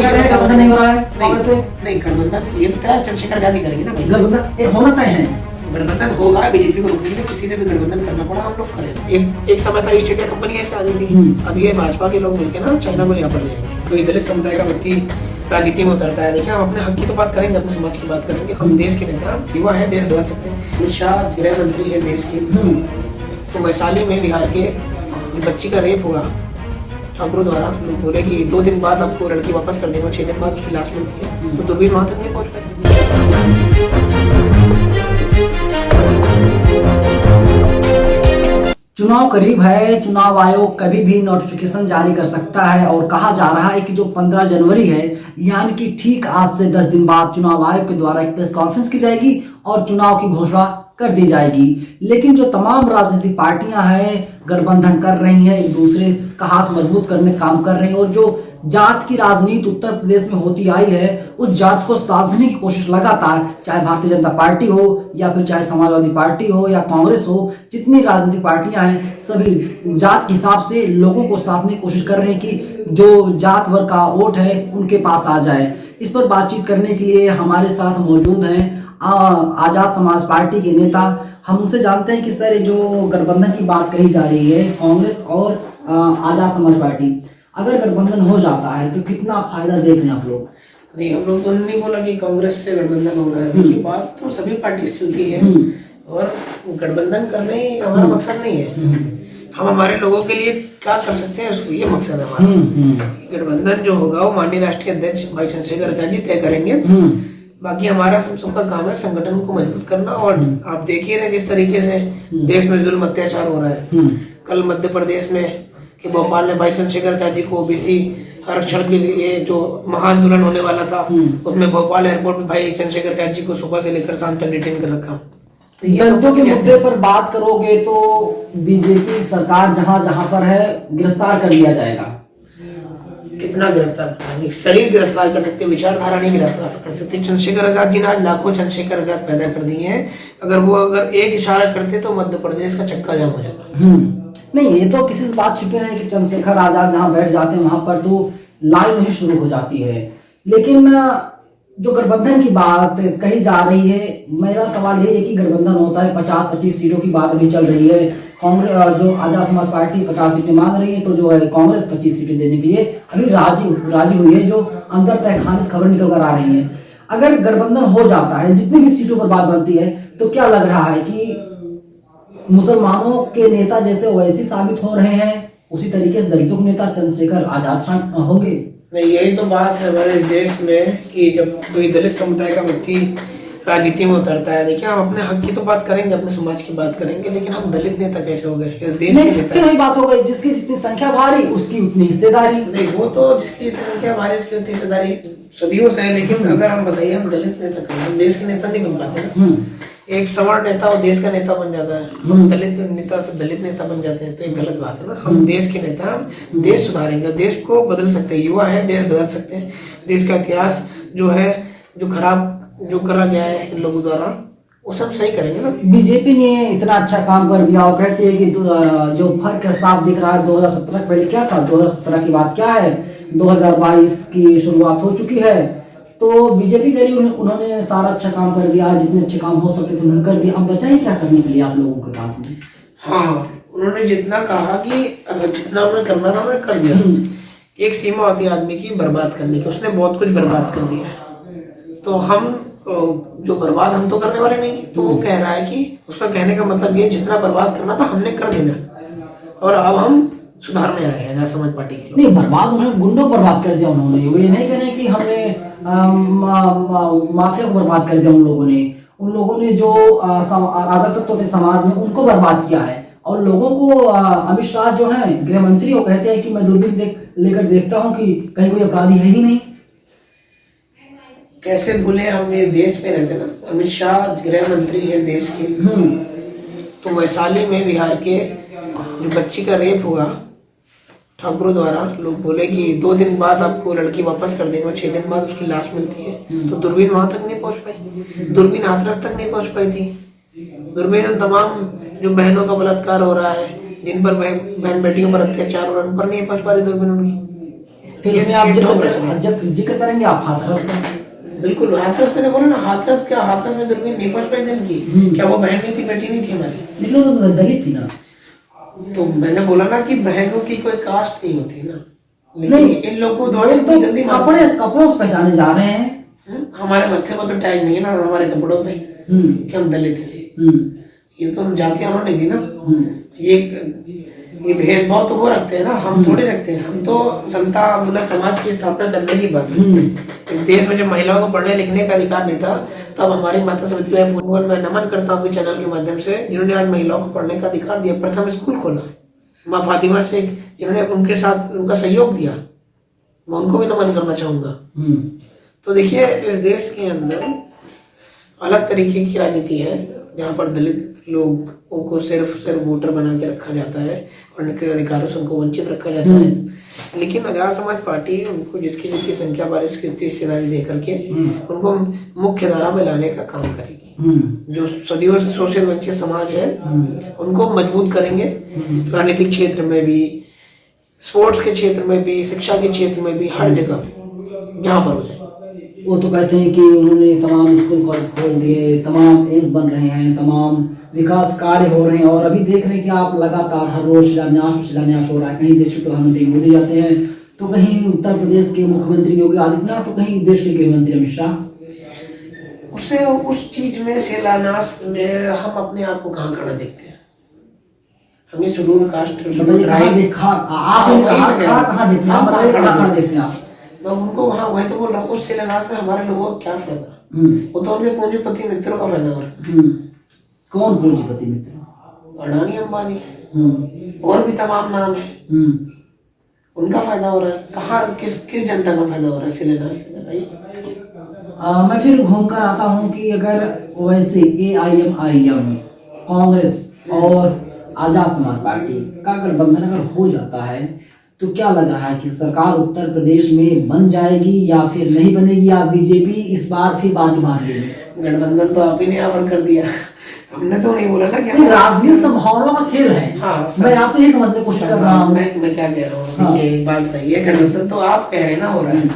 कह रहे हैं गठबंधन नहीं हो रहा है कांग्रेस से? नहीं, गठबंधन ये तो तय चंद्रशेखर आजाद ही करेंगे ना भाई। गठबंधन होना तय है, गठबंधन होगा, बीजेपी को रोकने के लिए किसी से भी गठबंधन करना पड़ा, हम लोग करें। एक समय था ईस्ट इंडिया कंपनी ऐसे आ गई थी, अब ये भाजपा के लोग मिलकर ना चाइना को यहाँ पर ले आएंगे। कोई दलित समुदाय का व्यक्ति राजनीति में उतरता है, देखिए हम अपने हक की तो बात करेंगे, अपने समाज की बात करेंगे। हम देश के नेता युवा है, देश बदल सकते हैं। अमित शाह गृह मंत्री है देश के, तो वैशाली में बिहार के बच्ची का रेप हुआ ठाकुरों द्वारा, लोग बोले कि 2 दिन बाद आपको लड़की वापस कर देंगे, 6 दिन बाद उसकी लाश मिलती है, तो दूरबीन वहां तक नहीं पहुंच पाई। चुनाव करीब है, चुनाव आयोग कभी भी नोटिफिकेशन जारी कर सकता है और कहा जा रहा है कि जो 15 जनवरी है, यानी कि ठीक आज से 10 दिन बाद चुनाव आयोग के द्वारा एक प्रेस कॉन्फ्रेंस की जाएगी और चुनाव की घोषणा कर दी जाएगी। लेकिन जो तमाम राजनीतिक पार्टियां हैं गठबंधन कर रही हैं, एक दूसरे का हाथ मजबूत करने का काम कर रही हैं और जो जात की राजनीति उत्तर प्रदेश में होती आई है, उस जात को साधने की कोशिश लगातार, चाहे भारतीय जनता पार्टी हो या फिर चाहे समाजवादी पार्टी हो या कांग्रेस हो, जितनी राजनीतिक पार्टियां हैं सभी जात के हिसाब से लोगों को साधने की कोशिश कर रहे हैं कि जो जात वर्ग का वोट है उनके पास आ जाए। इस पर बातचीत करने के लिए हमारे साथ मौजूद हैं आजाद समाज पार्टी के नेता। हम उनसे जानते हैं कि सर जो गठबंधन की बात कही जा रही है कांग्रेस और आजाद समाज पार्टी, अगर गठबंधन हो जाता है तो कितना फायदा देख रहे हैं आप लोग? नहीं, हम लोग तो नहीं बोला कि कांग्रेस से गठबंधन हो रहा है। देखिए बात तो सभी पार्टी से चलती है और गठबंधन करना ही हमारा मकसद नहीं है। हम हमारे लोगों के लिए क्या कर सकते हैं ये मकसद है हमारा। गठबंधन जो होगा वो माननीय राष्ट्रीय अध्यक्ष भाई चंद्रशेखर आजाद जी तय करेंगे। बाकी हमारा सबका काम है संगठन को मजबूत करना। और आप देखिए ना जिस तरीके से देश में जुल्म अत्याचार हो रहा है। कल मध्य प्रदेश में कि भोपाल में भाई चंद्रशेखर आजाद जी को ओबीसी आरक्षण के लिए जो महाआंदोलन होने वाला था, उसमें भोपाल एयरपोर्ट में भाई चंद्रशेखर आजाद जी को सुबह से लेकर शाम तक डिटेन कर रखा। तो दलितों के मुद्दे पर बात करोगे तो बीजेपी सरकार जहां जहां पर है गिरफ्तार कर लिया जाएगा। कितना गिरफ्तार करेंगे? शरीर गिरफ्तार कर सकते, विचारधारा नहीं गिरफ्तार कर सकते। चंद्रशेखर आजाद जी ने आज लाखों चंद्रशेखर आजाद पैदा कर दिए हैं। अगर एक इशारा करते तो मध्य प्रदेश का चक्का जाम हो जाता। नहीं, ये तो किसी से बात छिपे नहीं कि चंद्रशेखर आजाद जहां बैठ जाते हैं वहां पर तो लाइन ही शुरू हो जाती है। लेकिन जो गठबंधन की बात कही जा रही है, मेरा सवाल ये है कि गठबंधन होता है 50-25 सीटों की बात अभी चल रही है। कांग्रेस जो आजाद समाज पार्टी 50 सीटें मांग रही है, तो जो है कांग्रेस 25 सीटें देने के लिए अभी राजी हुई है, जो अंदर तय खाने से खबर निकल कर आ रही है। अगर गठबंधन हो जाता है, जितनी भी सीटों पर बात बनती है, तो क्या लग रहा है कि मुसलमानों के नेता जैसे ओवैसी साबित हो रहे हैं, उसी तरीके से दलितों के नेता चंद्रशेखर आजाद होंगे? नहीं, यही तो बात है हमारे देश में कि जब कोई दलित समुदाय का व्यक्ति राजनीति में उतरता है, देखिए हम अपने हक की तो बात करेंगे, अपने समाज की बात करेंगे, लेकिन हम दलित नेता कैसे हो गए इस देश के नेता? वही बात हो गई, जिसकी जितनी संख्या भारी उसकी उतनी हिस्सेदारी। नहीं, वो तो जिसकी जितनी संख्या भारी उसकी उतनी हिस्सेदारी सदियों से है। लेकिन अगर हम बताइए हम दलित नेता करें, हम देश के नेता नहीं बन पाते ना। एक सवर्ण नेता वो देश का नेता बन जाता है, हम दलित नेता सब दलित नेता बन जाते हैं, तो एक गलत बात है ना। हम देश के नेता, हम देश सुधारेंगे, देश को बदल सकते हैं, युवा है देश बदल सकते हैं। देश का इतिहास जो है, जो खराब जो करा गया है इन लोगों द्वारा, वो सब सही करेंगे ना। बीजेपी ने इतना अच्छा काम कर दिया, वो कहते हैं कि जो फर्क साफ दिख रहा है 2017 पहले क्या था, 2017 की बात क्या है, 2022 की शुरुआत हो चुकी है। तो बीजेपी करी उन्होंने सारा अच्छा काम कर दिया, जितने अच्छे काम हो सकते थे उन्होंने कर दिया। अब बचा ही क्या करने के लिए आप लोगों के पास में? हाँ, उन्होंने जितना कहा कि जितना उन्हें करना था उन्होंने कर दिया। एक सीमा होती है आदमी की बर्बाद करने की, उसने बहुत कुछ बर्बाद कर दिया। तो हम जो बर्बाद हम तो करने वाले नहीं। तो वो कह रहा है कि उसका कहने का मतलब ये जितना बर्बाद करना था हमने कर देना और अब हम सुधारने आए हैं समाज पार्टी के लोग। नहीं, बर्बाद उन्होंने गुंडों को बर्बाद कर दिया उन्होंने। वो ये नहीं कह रहे कि हमने माफिया को बर्बाद कर दिया। उन लोगों ने जो आजाद तत्व के समाज में उनको बर्बाद किया है। और लोगों को अमित शाह जो है गृह मंत्री, वो कहते हैं कि मैं दूरबीन लेकर देखता हूँ कि कहीं कोई अपराधी है ही नहीं। कैसे भूले, हम ये देश में रहते ना। अमित शाह गृह मंत्री है देश के, तो वैशाली में बिहार के जो बच्ची का रेप हुआ ठाकुरों द्वारा, लोग बोले कि 2 दिन बाद आपको लड़की वापस कर देंगे, 6 दिन बाद उसकी लाश मिलती है। तो दूरबीन वहां तक नहीं पहुंच पाई, दूरबीन हाथरस तक नहीं पहुंच पाई थी। दूरबीन उन तमाम जो बहनों का बलात्कार हो रहा है, जिन पर बहन बेटियों पर अत्याचार हो रहा है, उन पर नहीं पहुंच पा रही दूरबीन उनकी। फिर इसमें आप जिक्र करेंगे आप हाथरस का। बिल्कुल, हाथरस मैंने बोला ना, हाथरस क्या, हाथरस में दूरबीन नहीं पहुंच पाई की, क्या वो बहन नहीं थी, बेटी नहीं थी हमारी? निकलो तो दलित थी ना। तो मैंने बोला ना कि बहनों की कोई कास्ट नहीं होती ना, लेकिन इन लोगों द्वारा तो कपड़ों से पहचाने जा रहे हैं। हमारे मत्थे पर तो टैग नहीं है ना हमारे कपड़ों पे कि हम दलित हैं। ये तो जातियां उन्होंने दी ना। ये भेदभाव तो वो रखते हैं ना, हम थोड़े रखते हैं। हम तो समता मूलक समाज की स्थापना करने की बात है। इस देश में जब महिलाओं को पढ़ने लिखने का अधिकार नहीं था, तब हमारी माता सावित्रीबाई फुले को मैं नमन करता हूँ चैनल के माध्यम से, जिन्होंने आज महिलाओं को पढ़ने का अधिकार दिया, प्रथम स्कूल खोला। माँ फातिमा शेख जिन्होंने उनके साथ उनका सहयोग दिया, मैं उनको भी नमन करना चाहूंगा। तो देखिए, इस देश के अंदर अलग तरीके की राजनीति है, जहाँ पर दलित लोगों को सिर्फ वोटर बना के रखा जाता है और उनके अधिकारों से उनको वंचित रखा जाता है। लेकिन आजाद समाज पार्टी उनको जिसकी जितनी संख्या बारिश की उतनी हिस्सेदारी दे करके उनको मुख्य धारा में लाने का काम करेगी। जो सदियों से शोषित वंचित समाज है उनको मजबूत करेंगे, राजनीतिक क्षेत्र में भी, स्पोर्ट्स के क्षेत्र में भी, शिक्षा के क्षेत्र में भी, हर जगह जहाँ पर हो जाए। वो तो कहते हैं कि उन्होंने तमाम स्कूल कॉलेज खोल दिए, तमाम एप बन रहे हैं, तमाम विकास कार्य हो रहे हैं, और अभी देख रहे हैं कि आप लगातार हर रोज शिलान्यास हो रहा है। कहीं देश के प्रधानमंत्री मोदी जाते हैं, तो कहीं उत्तर प्रदेश के मुख्यमंत्री योगी आदित्यनाथ, तो कहीं देश के गृह मंत्री अमित शाह। उससे उस चीज में शिलान्यास में हम अपने आप को कहाँ खड़ा देखते हैं? हमें शेड्यूल कास्ट देखते हैं। मैं उनको वहाँ वही तो बोल रहा हूँ, उस शिलान्यास में हमारे लोगों को क्या फायदा? वो तो उनके पूंजीपति मित्रों का फायदा हो रहा है। कौन पूंजीपति मित्र? अडानी, अंबानी, और भी तमाम नाम है। उनका फायदा हो रहा है। कहाँ किस जनता का फायदा हो रहा है शिलान्यास से, बताइए। मैं फिर घूम कर आता हूँ कि अगर वैसे AIMIM, कांग्रेस और आजाद समाज पार्टी का गठबंधन अगर हो जाता है, तो क्या लगा है कि सरकार उत्तर प्रदेश में बन जाएगी या फिर नहीं बनेगी, या बीजेपी इस बार फिर बाजी मार लेगी? गठबंधन तो आप ही ने यहाँ पर कर दिया, हमने तो नहीं बोला ना कि राजनीतिक संभावनाओं का खेल है। हाँ, मैं आपसे यही समझने की कोशिश कर रहा हूँ। मैं क्या कह रहा हूँ, देखिए एक बात बताइए, गठबंधन तो आप कह रहे हैं ना हो रहा है,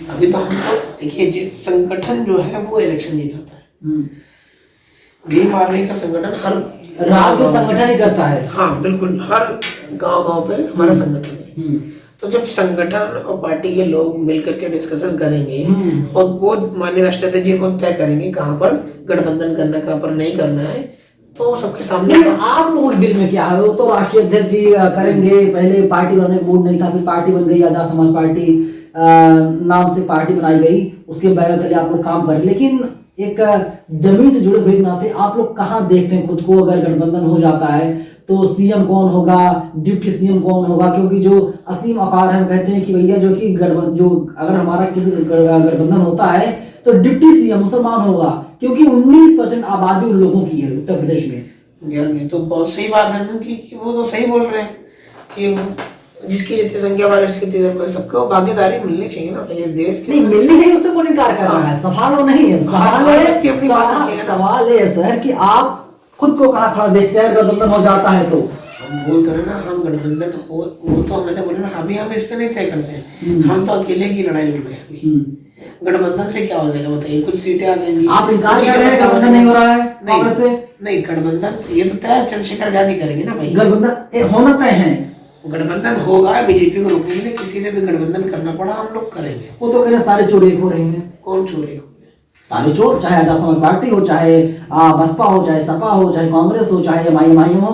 अभी तो हम तो देखिए संगठन जो है वो इलेक्शन जीता है। भीम आर्मी का संगठन हर राज्य संगठन ही करता है। हाँ बिल्कुल, हर गांव पे हमारा संगठन है। तो जब संगठन और पार्टी के लोग मिलकर के डिस्कशन करेंगे और वो माननीय स्ट्रेटेजी को तय करेंगे कहाँ पर गठबंधन करना, कहाँ पर नहीं करना है, तो सबके सामने। आप लोगों के दिल में क्या है? वो तो राष्ट्रीय अध्यक्ष जी करेंगे, पहले पार्टी बनाने का मूड नहीं था, फिर पार्टी बन गई, आजाद समाज पार्टी नाम से पार्टी बनाई गई, उसके बैनर तले आप लोग काम करें। लेकिन एक जमीन से जुड़े हुए नाते आप लोग कहाँ देखते हैं खुद को? अगर गठबंधन हो जाता है तो सीएम कौन होगा, डिप्टी सीएम कौन होगा? क्योंकि जो असीम अपार है, कहते हैं कि भैया जो कि अगर हमारा किसी गठबंधन होता है तो डिप्टी सीएम मुसलमान होगा, क्योंकि 19% आबादी उन लोगों की है उत्तर प्रदेश में। यार ये तो बहुत सही बात है ना कि वो तो सही बोल रहे हैं कि जिसकी जितनी संख्या वाले उसकी सबको भागीदारी मिलनी चाहिए ना इस देश की। नहीं मिलनी चाहिए, उससे कौन इनकार कर रहा है? सवाल वो नहीं है, सवाल है सर कि आप खुद को कहाँ खड़ा देखते हैं गठबंधन हो जाता है तो? हम बोलते रहे ना, हम गठबंधन वो तो मैंने बोला ना, अभी हम इस पे नहीं तय करते हैं, हम तो अकेले की लड़ाई लड़ रहे हैं। गठबंधन से क्या हो जाएगा बताइए? कुछ सीटें आ जाएंगी। आप इनकार कर रहे हैं गठबंधन नहीं हो रहा है कांग्रेस से? नहीं, गठबंधन ये तो तय चंद्रशेखर आजाद करेंगे ना भाई। गठबंधन होना तय है, गठबंधन होगा, बीजेपी को रोकने के लिए किसी से भी गठबंधन करना पड़ा हम लोग करेंगे। वो तो कह रहे सारे चोर एक हो रहे हैं। कौन चोर एक? सारे चोर, चाहे आजाद समाज पार्टी हो, चाहे बसपा हो, चाहे सपा हो, चाहे कांग्रेस हो, चाहे MIM हो।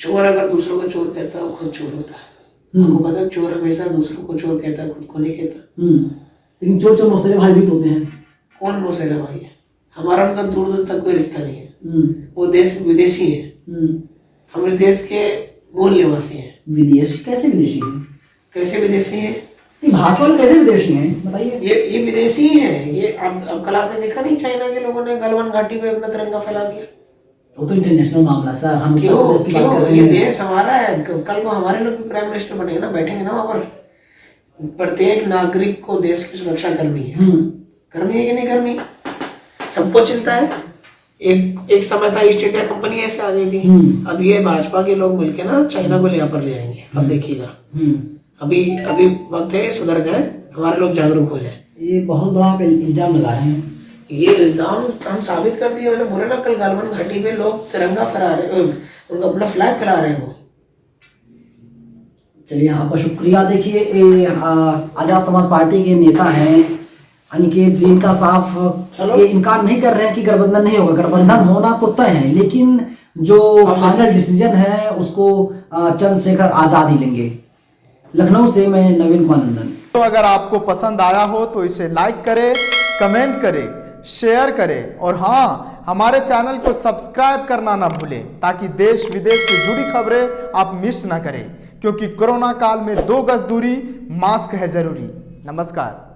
चोर अगर दूसरों को चोर कहता है वो खुद चोर होता है। आपको पता है चोर हमेशा दूसरों को चोर कहता है, खुद को नहीं कहता। लेकिन चोर चोर मौसेरे भाई भी तो होते हैं। कौन मौसेरा भाई है? हमारा उनका दूर दूर तक कोई रिश्ता नहीं है। वो देश विदेशी है, हम इस देश के मूल निवासी हैं। विदेशी? कैसे विदेशी है? कैसे विदेशी है? भाजपा में कैसे विदेशी हैं बताइए? ये विदेशी हैं। ये अब कल आपने देखा नहीं, चाइना के लोगों ने गलवान घाटी पे अपना तिरंगा फैला दिया। वो तो इंटरनेशनल मामला सर, हम क्यों? ये देश हमारा है, कल को हमारे लोग भी प्राइम मिनिस्टर बनेंगे ना, बैठेंगे ना वहां पर। प्रत्येक नागरिक को देश की सुरक्षा करनी है। करनी है कि नहीं करनी? सबको चिंता है। एक समय था ईस्ट इंडिया कंपनी ऐसे आ गई थी, अब ये भाजपा के लोग मिलके ना चाइना को यहाँ पर ले आएंगे। अब देखिएगा, अभी अभी वक्त है, सुधर जाए, हमारे लोग जागरूक हो जाए। ये बहुत बड़ा आप इल्जाम लगा रहे हैं। ये इल्जाम हम साबित कर दिए। मैंने बोला ना, कल गालवन घाटी पे लोग तिरंगा फहरा रहे, उनका अपना फ्लैग फहरा रहे हैं वो। चलिए, आपका शुक्रिया। देखिए, आजाद समाज पार्टी के नेता हैं अनिकेत जी, इनका साफ ये इनकार नहीं कर रहे हैं कि गठबंधन नहीं होगा। गठबंधन होना तो तय है, लेकिन जो फाइनल डिसीजन है उसको चंद्रशेखर आजाद ही लेंगे। लखनऊ से मैं नवीन कुमार नंदन। तो अगर आपको पसंद आया हो तो इसे लाइक करें, कमेंट करें, शेयर करें और हाँ, हमारे चैनल को सब्सक्राइब करना ना भूलें ताकि देश विदेश से जुड़ी खबरें आप मिस ना करें, क्योंकि कोरोना काल में 2 गज दूरी, मास्क है जरूरी। नमस्कार।